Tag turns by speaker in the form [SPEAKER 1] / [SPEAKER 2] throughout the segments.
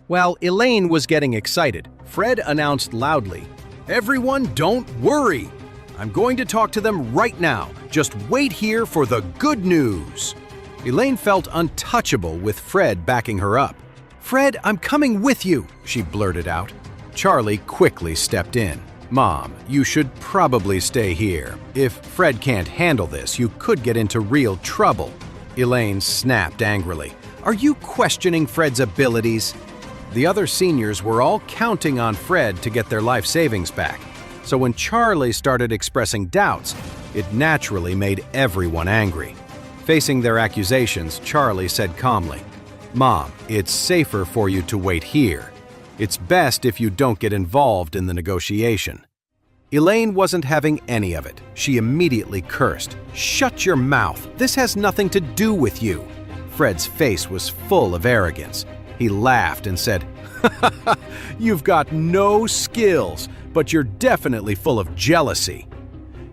[SPEAKER 1] While Elaine was getting excited, Fred announced loudly, "Everyone, don't worry. I'm going to talk to them right now. Just wait here for the good news." Elaine felt untouchable with Fred backing her up. "Fred, I'm coming with you," she blurted out. Charlie quickly stepped in. "Mom, you should probably stay here. If Fred can't handle this, you could get into real trouble." Elaine snapped angrily. "Are you questioning Fred's abilities?" The other seniors were all counting on Fred to get their life savings back. So when Charlie started expressing doubts, it naturally made everyone angry. Facing their accusations, Charlie said calmly, "Mom, it's safer for you to wait here. It's best if you don't get involved in the negotiation." Elaine wasn't having any of it. She immediately cursed. "Shut your mouth! This has nothing to do with you." Fred's face was full of arrogance. He laughed and said, "You've got no skills, but you're definitely full of jealousy.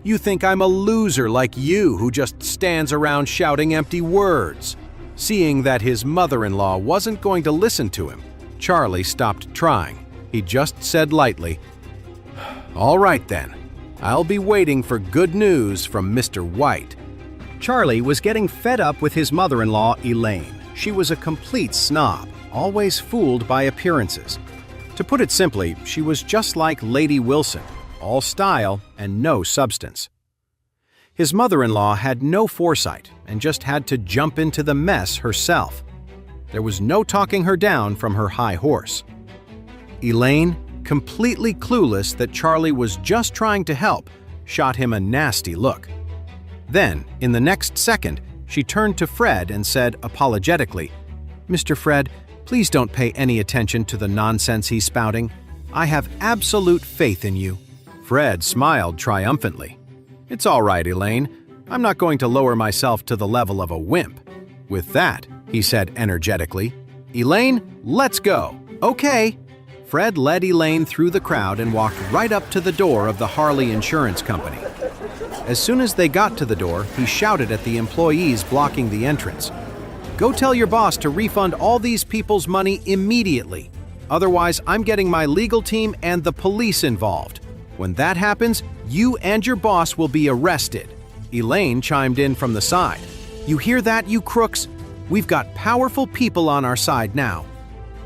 [SPEAKER 1] You think I'm a loser like you who just stands around shouting empty words." Seeing that his mother-in-law wasn't going to listen to him, Charlie stopped trying. He just said lightly, "All right then, I'll be waiting for good news from Mr. White." Charlie was getting fed up with his mother-in-law, Elaine. She was a complete snob, always fooled by appearances. To put it simply, she was just like Lady Wilson, all style and no substance. His mother-in-law had no foresight and just had to jump into the mess herself. There was no talking her down from her high horse. Elaine, completely clueless that Charlie was just trying to help, shot him a nasty look. Then, in the next second, she turned to Fred and said apologetically, "Mr. Fred, please don't pay any attention to the nonsense he's spouting. I have absolute faith in you." Fred smiled triumphantly. "It's all right, Elaine. I'm not going to lower myself to the level of a wimp." With that, he said energetically, "Elaine, let's go." "Okay." Fred led Elaine through the crowd and walked right up to the door of the Harley Insurance Company. As soon as they got to the door, he shouted at the employees blocking the entrance, "Go tell your boss to refund all these people's money immediately. Otherwise, I'm getting my legal team and the police involved. When that happens, you and your boss will be arrested." Elaine chimed in from the side. "You hear that, you crooks? We've got powerful people on our side now.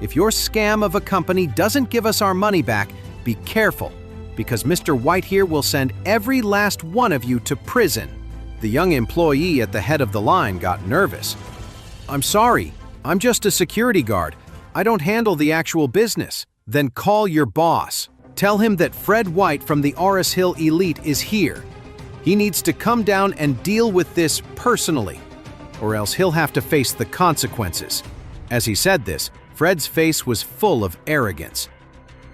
[SPEAKER 1] If your scam of a company doesn't give us our money back, be careful, because Mr. White here will send every last one of you to prison." The young employee at the head of the line got nervous. "I'm sorry, I'm just a security guard. I don't handle the actual business." "Then call your boss. Tell him that Fred White from the Oris Hill Elite is here. He needs to come down and deal with this personally, or else he'll have to face the consequences." As he said this, Fred's face was full of arrogance.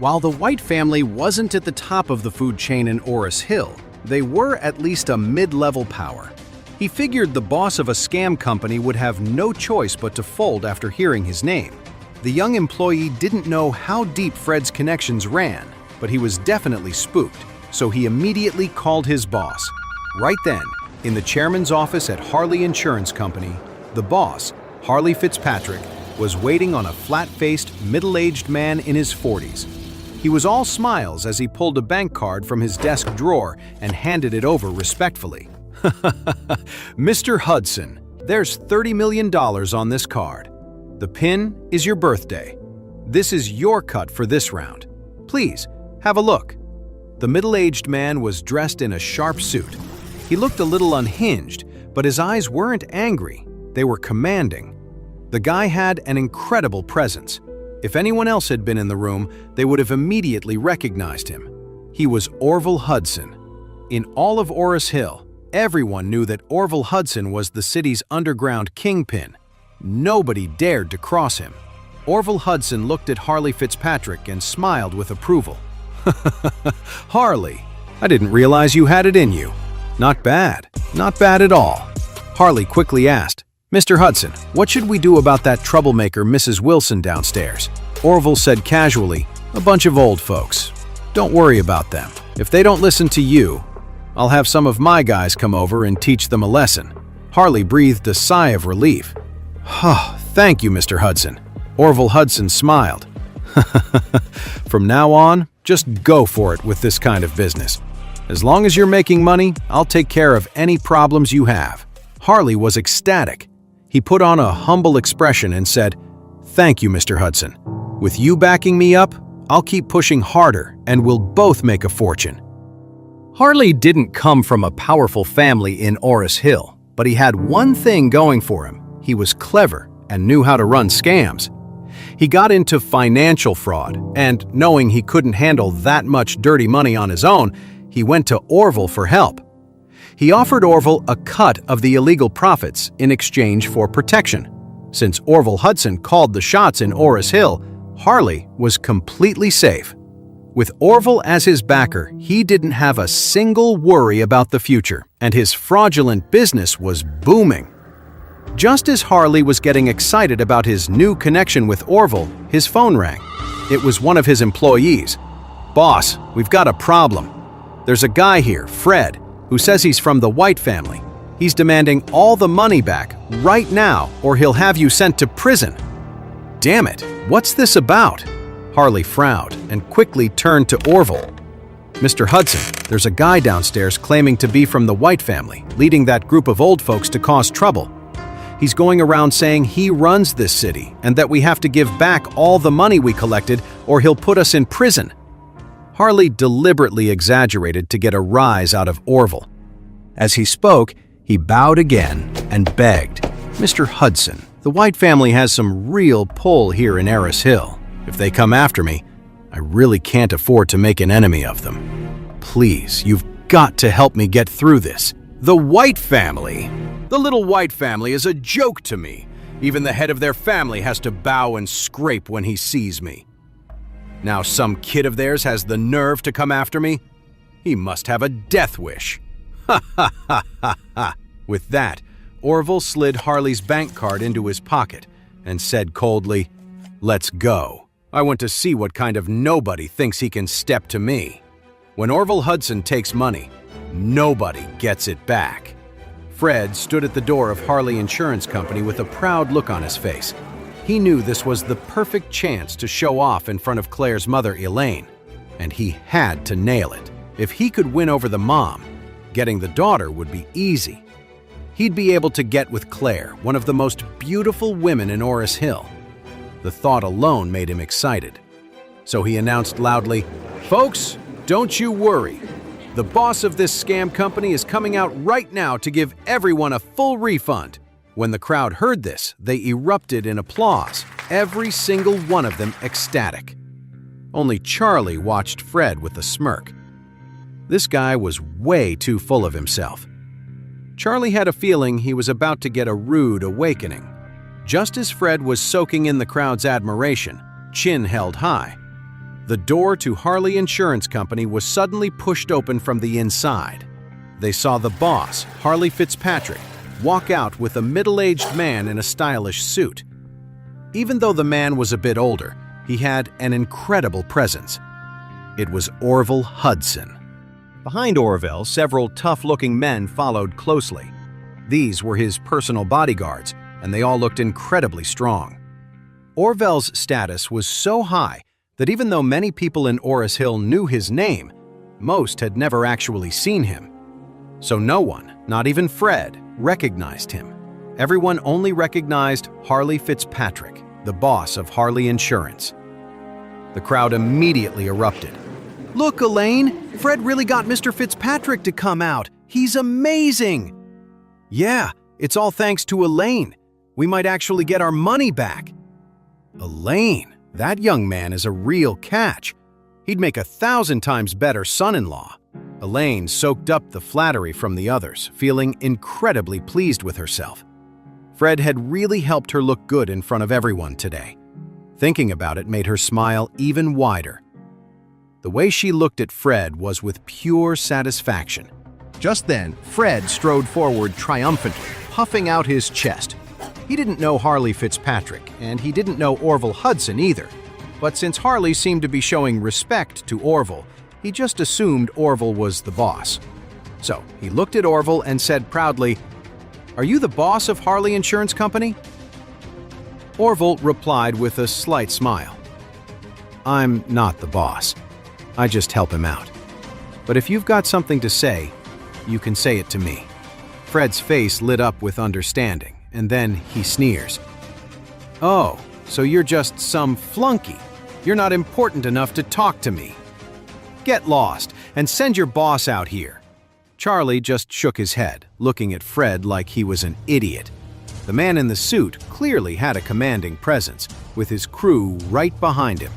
[SPEAKER 1] While the White family wasn't at the top of the food chain in Oris Hill, they were at least a mid-level power. He figured the boss of a scam company would have no choice but to fold after hearing his name. The young employee didn't know how deep Fred's connections ran, but he was definitely spooked, so he immediately called his boss. Right then, in the chairman's office at Harley Insurance Company, the boss, Harley Fitzpatrick, was waiting on a flat-faced, middle-aged man in his 40s. He was all smiles as he pulled a bank card from his desk drawer and handed it over respectfully. "Mr. Hudson, there's $30 million on this card. The pin is your birthday. This is your cut for this round. Please, have a look." The middle-aged man was dressed in a sharp suit. He looked a little unhinged, but his eyes weren't angry. They were commanding. The guy had an incredible presence. If anyone else had been in the room, they would have immediately recognized him. He was Orville Hudson. In all of Oris Hill, everyone knew that Orville Hudson was the city's underground kingpin. Nobody dared to cross him. Orville Hudson looked at Harley Fitzpatrick and smiled with approval. "Harley, I didn't realize you had it in you. Not bad, not bad at all." Harley quickly asked, "Mr. Hudson, what should we do about that troublemaker Mrs. Wilson downstairs?" Orville said casually, "A bunch of old folks. Don't worry about them. If they don't listen to you, I'll have some of my guys come over and teach them a lesson." Harley breathed a sigh of relief. "Oh, thank you, Mr. Hudson." Orville Hudson smiled. From now on, just go for it with this kind of business. As long as you're making money, I'll take care of any problems you have." Harley was ecstatic. He put on a humble expression and said, "Thank you, Mr. Hudson. With you backing me up, I'll keep pushing harder and we'll both make a fortune." Harley didn't come from a powerful family in Orris Hill, but he had one thing going for him. He was clever and knew how to run scams. He got into financial fraud, and knowing he couldn't handle that much dirty money on his own, he went to Orville for help. He offered Orville a cut of the illegal profits in exchange for protection. Since Orville Hudson called the shots in Orris Hill, Harley was completely safe. With Orville as his backer, he didn't have a single worry about the future, and his fraudulent business was booming. Just as Harley was getting excited about his new connection with Orville, his phone rang. It was one of his employees. "Boss, we've got a problem. There's a guy here, Fred, who says he's from the White family. He's demanding all the money back right now, or he'll have you sent to prison." "Damn it, what's this about?" Harley frowned and quickly turned to Orville. "Mr. Hudson, there's a guy downstairs claiming to be from the White family, leading that group of old folks to cause trouble. He's going around saying he runs this city and that we have to give back all the money we collected or he'll put us in prison." Harley deliberately exaggerated to get a rise out of Orville. As he spoke, he bowed again and begged, "Mr. Hudson, the White family has some real pull here in Orris Hill. If they come after me, I really can't afford to make an enemy of them. Please, you've got to help me get through this." "The White family? The little White family is a joke to me. Even the head of their family has to bow and scrape when he sees me. Now some kid of theirs has the nerve to come after me? He must have a death wish." Ha ha ha ha ha. With that, Orville slid Harley's bank card into his pocket and said coldly, "Let's go. I want to see what kind of nobody thinks he can step to me. When Orville Hudson takes money, nobody gets it back." Fred stood at the door of Harley Insurance Company with a proud look on his face. He knew this was the perfect chance to show off in front of Claire's mother, Elaine, and he had to nail it. If he could win over the mom, getting the daughter would be easy. He'd be able to get with Clare, one of the most beautiful women in Orris Hill. The thought alone made him excited. So he announced loudly, "Folks, don't you worry. The boss of this scam company is coming out right now to give everyone a full refund." When the crowd heard this, they erupted in applause, every single one of them ecstatic. Only Charlie watched Fred with a smirk. This guy was way too full of himself. Charlie had a feeling he was about to get a rude awakening. Just as Fred was soaking in the crowd's admiration, chin held high, the door to Harley Insurance Company was suddenly pushed open from the inside. They saw the boss, Harley Fitzpatrick, walk out with a middle-aged man in a stylish suit. Even though the man was a bit older, he had an incredible presence. It was Orville Hudson. Behind Orville, several tough-looking men followed closely. These were his personal bodyguards, and they all looked incredibly strong. Orville's status was so high that even though many people in Orris Hill knew his name, most had never actually seen him. So no one, not even Fred, recognized him. Everyone only recognized Harley Fitzpatrick, the boss of Harley Insurance. The crowd immediately erupted. "Look, Elaine! Fred really got Mr. Fitzpatrick to come out! He's amazing!" "Yeah, it's all thanks to Elaine. We might actually get our money back." "Elaine? That young man is a real catch. He'd make 1,000 times better son-in-law." Elaine soaked up the flattery from the others, feeling incredibly pleased with herself. Fred had really helped her look good in front of everyone today. Thinking about it made her smile even wider. The way she looked at Fred was with pure satisfaction. Just then, Fred strode forward triumphantly, puffing out his chest. He didn't know Harley Fitzpatrick, and he didn't know Orville Hudson either. But since Harley seemed to be showing respect to Orville, he just assumed Orville was the boss. So he looked at Orville and said proudly, "Are you the boss of Harley Insurance Company?" Orville replied with a slight smile. I'm not the boss. I just help him out. But if you've got something to say, you can say it to me." Fred's face lit up with understanding, and then he sneers. "Oh, so you're just some flunky. You're not important enough to talk to me. Get lost and send your boss out here." Charlie just shook his head, looking at Fred like he was an idiot. The man in the suit clearly had a commanding presence, with his crew right behind him.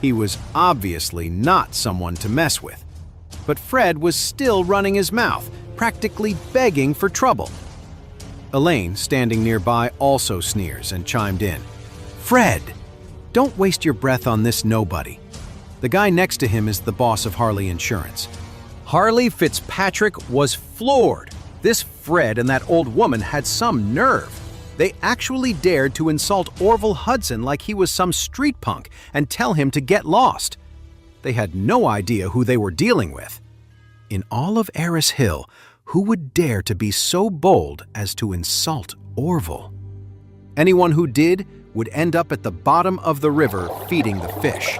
[SPEAKER 1] He was obviously not someone to mess with. But Fred was still running his mouth, practically begging for trouble. Elaine, standing nearby, also sneers and chimed in. "Fred, don't waste your breath on this nobody." The guy next to him is the boss of Harley Insurance. Harley Fitzpatrick was floored. This Fred and that old woman had some nerve. They actually dared to insult Orville Hudson like he was some street punk and tell him to get lost. They had no idea who they were dealing with. In all of Eris Hill, who would dare to be so bold as to insult Orville? Anyone who did would end up at the bottom of the river feeding the fish.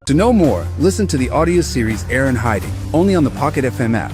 [SPEAKER 2] To know more, listen to the audio series Heir in Hiding, only on the Pocket FM app.